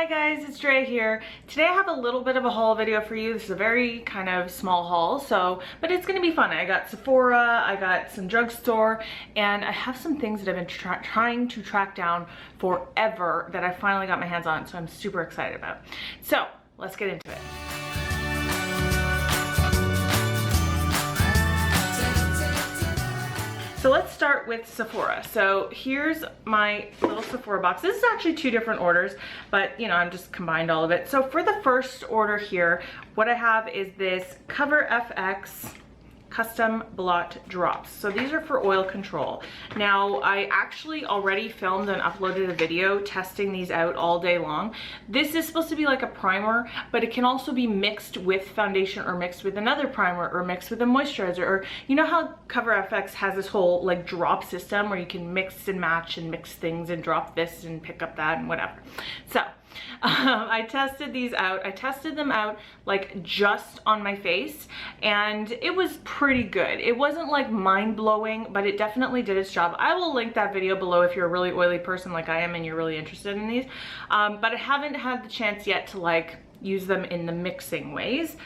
Hi guys, it's Dre here. Today I have a little bit of a haul video for you. This is a very kind of small haul, but it's gonna be fun. I got Sephora, I got some Drugstore, and I have some things that I've been trying to track down forever that I finally got my hands on, so I'm super excited about. So let's get into it. So let's start with Sephora. So here's my little Sephora box. This is actually two different orders, but you know, I'm just combined all of it. So for the first order here, what I have is this Cover FX custom blot drops. So these are for oil control. Now I actually already filmed and uploaded a video testing these out all day long. This is supposed to be like a primer, but it can also be mixed with foundation or mixed with another primer or mixed with a moisturizer, or you know how Cover FX has this whole like drop system where you can mix and match and mix things and drop this and pick up that and whatever. So I tested these out. I tested them out like just on my face and it was pretty good. It wasn't like mind-blowing, but it definitely did its job. I will link that video below if you're a really oily person like I am and you're really interested in these. But I haven't had the chance yet to like use them in the mixing ways.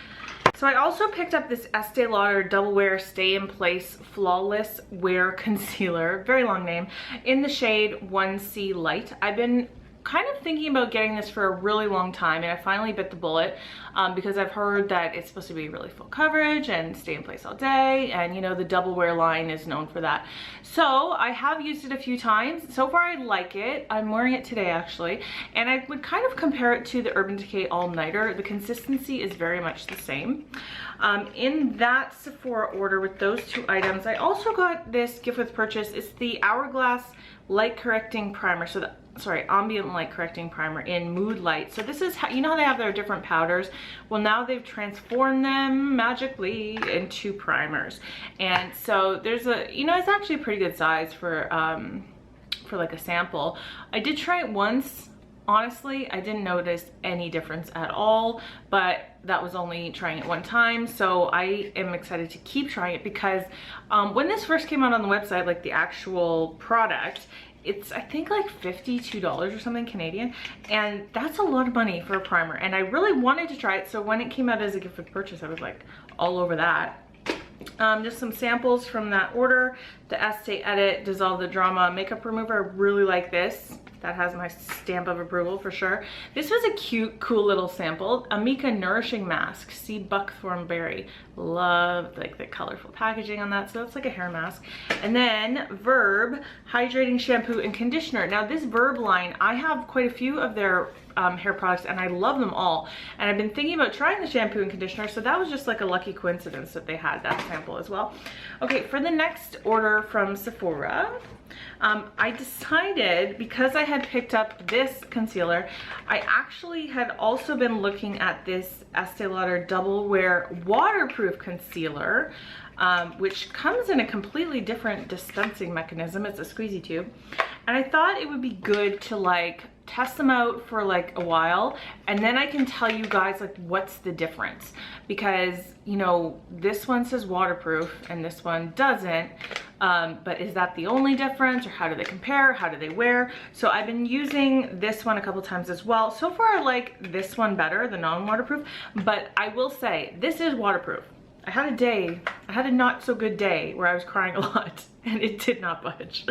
So I also picked up this Estee Lauder Double Wear Stay in Place Flawless Wear Concealer, very long name, in the shade 1C Light. I've been kind of thinking about getting this for a really long time, and I finally bit the bullet because I've heard that it's supposed to be really full coverage and stay in place all day, and you know, the Double Wear line is known for that. So I have used it a few times. So far I like it. I'm wearing it today actually, and I would kind of compare it to the Urban Decay All Nighter. The consistency is very much the same. In that Sephora order with those two items, I also got this gift with purchase. It's the Hourglass Light Correcting Primer. So Ambient Light Correcting Primer in Mood Light. So this is how, you know how they have their different powders? Well, now they've transformed them magically into primers. And so there's a, you know, it's actually a pretty good size for like a sample. I did try it once. Honestly, I didn't notice any difference at all, but that was only trying it one time. So I am excited to keep trying it because when this first came out on the website, like the actual product, it's I think like $52 or something Canadian, and that's a lot of money for a primer, and I really wanted to try it. So when it came out as a gift with purchase, I was like all over that. Just some samples from that order. The Estee Edit Dissolve the Drama Makeup Remover. I really like this. That has my stamp of approval for sure. This was a cute, cool little sample. Amika Nourishing Mask, Sea Buckthorn Berry. Love like the colorful packaging on that. So that's like a hair mask. And then Verb Hydrating Shampoo and Conditioner. Now this Verb line, I have quite a few of their hair products and I love them all. And I've been thinking about trying the shampoo and conditioner, so that was just like a lucky coincidence that they had that sample as well. Okay, for the next order from Sephora, I decided, because I had picked up this concealer, I actually had also been looking at this Estee Lauder Double Wear Waterproof Concealer, which comes in a completely different dispensing mechanism. It's a squeezy tube. And I thought it would be good to like test them out for like a while, and then I can tell you guys like what's the difference, because you know, this one says waterproof and this one doesn't, but is that the only difference, or how do they compare, how do they wear? So I've been using this one a couple times as well. So far I like this one better, the non-waterproof, but I will say this is waterproof. I had a not so good day where I was crying a lot and it did not budge.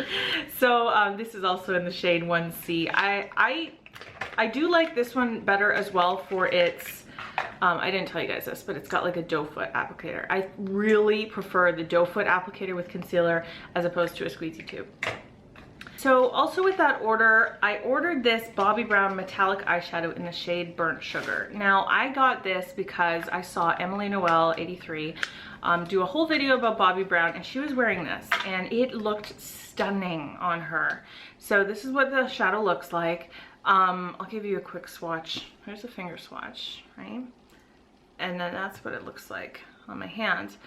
So this is also in the shade 1C. I do like this one better as well for its, I didn't tell you guys this, but it's got like a doe foot applicator. I really prefer the doe foot applicator with concealer as opposed to a squeezy tube. So also with that order, I ordered this Bobbi Brown metallic eyeshadow in the shade Burnt Sugar. Now I got this because I saw Emily Noel 83 do a whole video about Bobbi Brown, and she was wearing this and it looked stunning on her. So this is what the shadow looks like. I'll give you a quick swatch. Here's a finger swatch, right? And then that's what it looks like on my hands.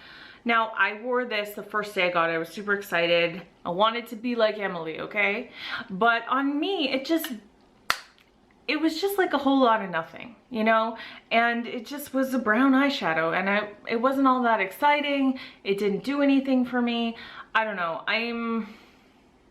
Now, I wore this the first day I got it. I was super excited. I wanted to be like Emily, okay? But on me, it was just like a whole lot of nothing, you know? And it just was a brown eyeshadow, and it wasn't all that exciting. It didn't do anything for me. I don't know.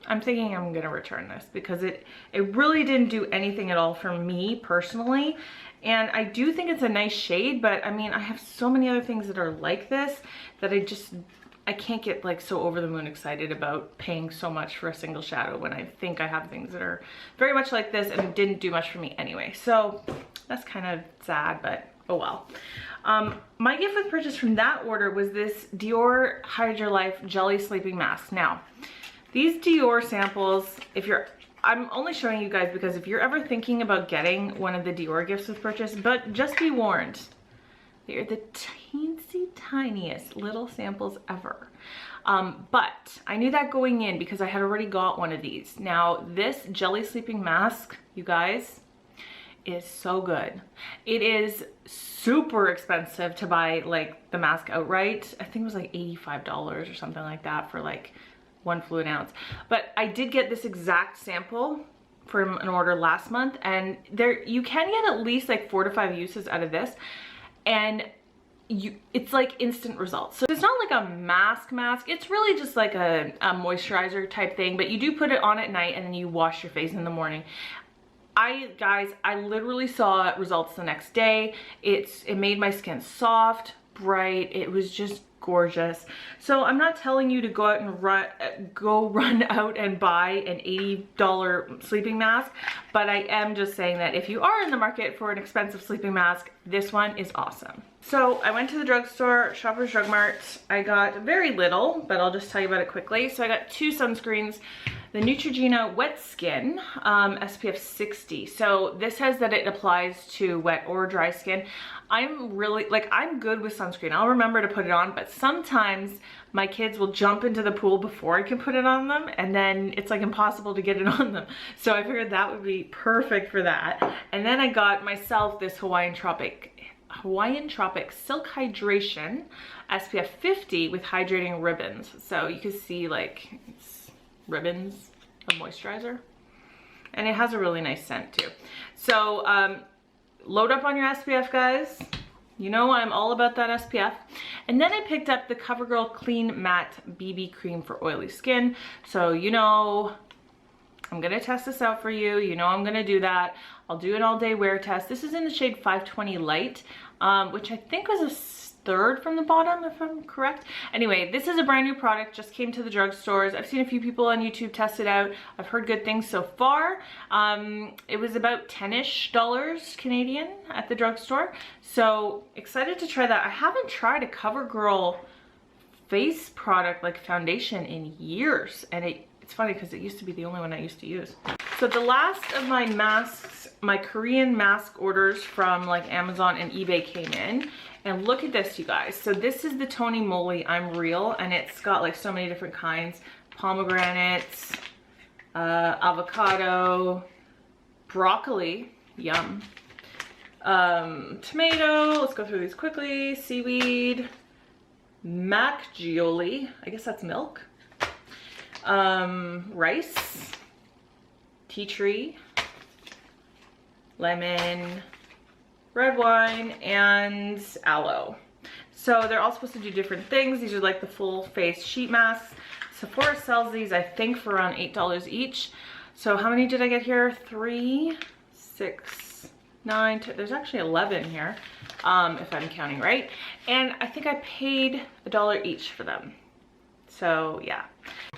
I'm thinking I'm gonna return this because it really didn't do anything at all for me personally. And I do think it's a nice shade, but I mean, I have so many other things that are like this that I can't get like so over the moon excited about paying so much for a single shadow when I think I have things that are very much like this and didn't do much for me anyway. So that's kind of sad, but oh well. My gift with purchase from that order was this Dior Hide Your Life Jelly Sleeping Mask. Now, these Dior samples, I'm only showing you guys because if you're ever thinking about getting one of the Dior gifts with purchase, but just be warned, they're the teensy tiniest little samples ever. But I knew that going in because I had already got one of these. Now, this Jelly Sleeping Mask, you guys, is so good. It is super expensive to buy like the mask outright. I think it was like $85 or something like that for like 1 fluid ounce. But I did get this exact sample from an order last month, and you can get at least like 4 to 5 uses out of this, and it's like instant results. So it's not like a mask, it's really just like a moisturizer type thing, but you do put it on at night and then you wash your face in the morning. Guys, I literally saw results the next day. It made my skin soft, bright. It was just gorgeous. So I'm not telling you to go out and run out and buy an $80 sleeping mask, but I am just saying that if you are in the market for an expensive sleeping mask, this one is awesome. So I went to the drugstore, Shoppers Drug Mart. I got very little, but I'll just tell you about it quickly. So I got 2 sunscreens. The Neutrogena Wet Skin SPF 60. So this says that it applies to wet or dry skin. I'm really, like, I'm good with sunscreen. I'll remember to put it on, but sometimes my kids will jump into the pool before I can put it on them, and then it's like impossible to get it on them. So I figured that would be perfect for that. And then I got myself this Hawaiian Tropic Silk Hydration SPF 50 with hydrating ribbons. So you can see like it's ribbons of moisturizer, and it has a really nice scent too. So load up on your SPF, guys. You know I'm all about that SPF. And then I picked up the CoverGirl Clean Matte BB Cream for oily skin. So you know I'm gonna test this out for you. You know I'm gonna do that. I'll do an all-day wear test. This is in the shade 520 Light, which I think was a 3rd from the bottom, if I'm correct. Anyway, this is a brand new product, just came to the drugstores. I've seen a few people on YouTube test it out. I've heard good things so far. It was about $10-ish Canadian at the drugstore. So excited to try that. I haven't tried a CoverGirl face product like foundation in years, and it's funny because it used to be the only one I used to use. So the last of my masks, my Korean mask orders from like Amazon and eBay came in. And look at this, you guys. So this is the Tony Moly I'm Real, and it's got like so many different kinds. Pomegranates, avocado, broccoli, yum. Tomato, let's go through these quickly. Seaweed, macgioli, I guess that's milk. Rice, tea tree, lemon, red wine, and aloe. So they're all supposed to do different things. These are like the full face sheet masks. Sephora sells these, I think, for around $8 each. So how many did I get here? 3, 6, 9, 10. There's actually 11 here, if I'm counting right. And I think I paid $1 each for them. So yeah.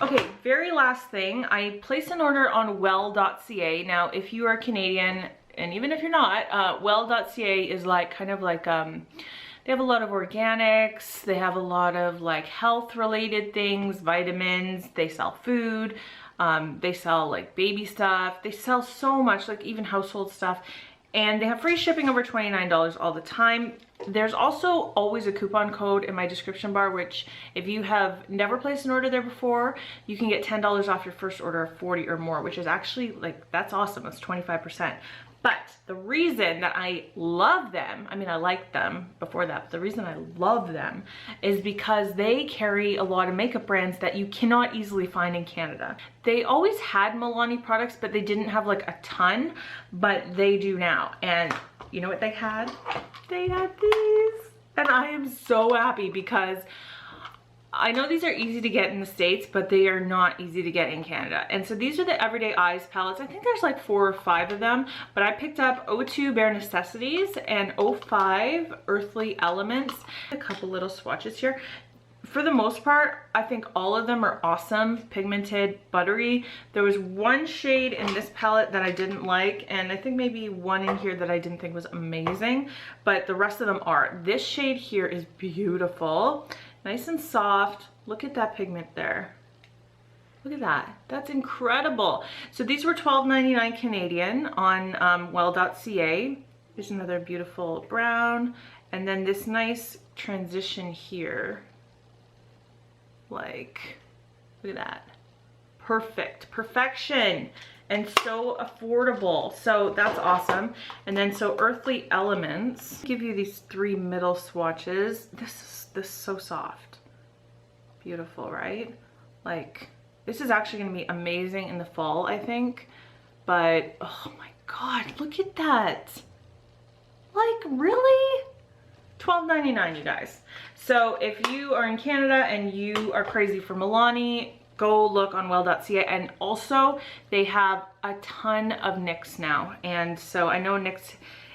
Okay, very last thing. I placed an order on Well.ca. Now, if you are Canadian, and even if you're not, Well.ca is like kind of like they have a lot of organics, they have a lot of like health related things, vitamins, they sell food, they sell like baby stuff, they sell so much, like even household stuff, and they have free shipping over $29 all the time. There's also always a coupon code in my description bar, which if you have never placed an order there before, you can get $10 off your first order of 40 or more, which is actually like, that's awesome. That's 25%. But the reason that I love them, I mean, I liked them before that, but the reason I love them is because they carry a lot of makeup brands that you cannot easily find in Canada. They always had Milani products, but they didn't have like a ton, but they do now. And you know what they had? They had these. And I am so happy because I know these are easy to get in the States, but they are not easy to get in Canada. And so these are the Everyday Eyes palettes. I think there's like 4 or 5 of them, but I picked up O2 Bare Necessities and O5 Earthly Elements. A couple little swatches here. For the most part, I think all of them are awesome, pigmented, buttery. There was one shade in this palette that I didn't like, and I think maybe one in here that I didn't think was amazing, but the rest of them are. This shade here is beautiful, nice and soft. Look at that pigment there. Look at that, that's incredible. So these were $12.99 Canadian on Well.ca. There's another beautiful brown, and then this nice transition here. Like, look at that. Perfect, perfection, and so affordable. So that's awesome. And then so Earthly Elements, give you these 3 middle swatches. This is so soft. Beautiful, right? Like, this is actually gonna be amazing in the fall, I think. But oh my God, look at that. Like, really? $12.99, you guys. So if you are in Canada and you are crazy for Milani, go look on Well.ca. And also they have a ton of NYX now. And so I know NYX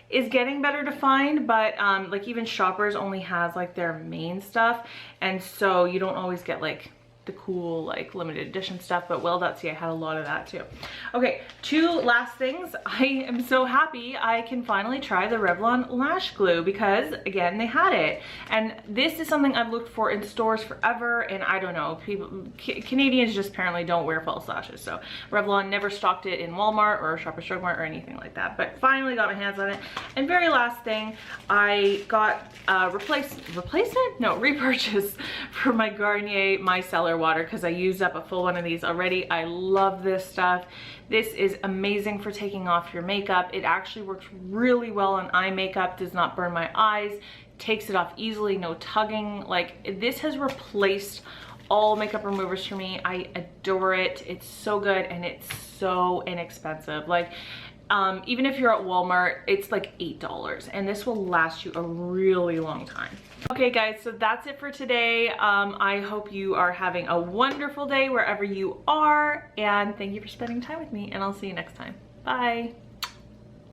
is getting better to find, but like even Shoppers only has like their main stuff. And so you don't always get like the cool like limited edition stuff, but Well.ca had a lot of that too. Okay, 2 last things. I am so happy I can finally try the Revlon lash glue because again, they had it. And this is something I've looked for in stores forever, and I don't know, people, Canadians just apparently don't wear false lashes. So Revlon never stocked it in Walmart or Shoppers Drug Mart or anything like that, but finally got my hands on it. And very last thing, I got repurchase for my Garnier Micellar water because I used up a full one of these already. I love this stuff. This is amazing for taking off your makeup. It actually works really well on eye makeup, does not burn my eyes, takes it off easily, no tugging. Like, this has replaced all makeup removers for me. I adore it. It's so good and it's so inexpensive. Like, even if you're at Walmart, it's like $8, and this will last you a really long time. Okay guys, so that's it for today. I hope you are having a wonderful day wherever you are, and thank you for spending time with me, and I'll see you next time. Bye.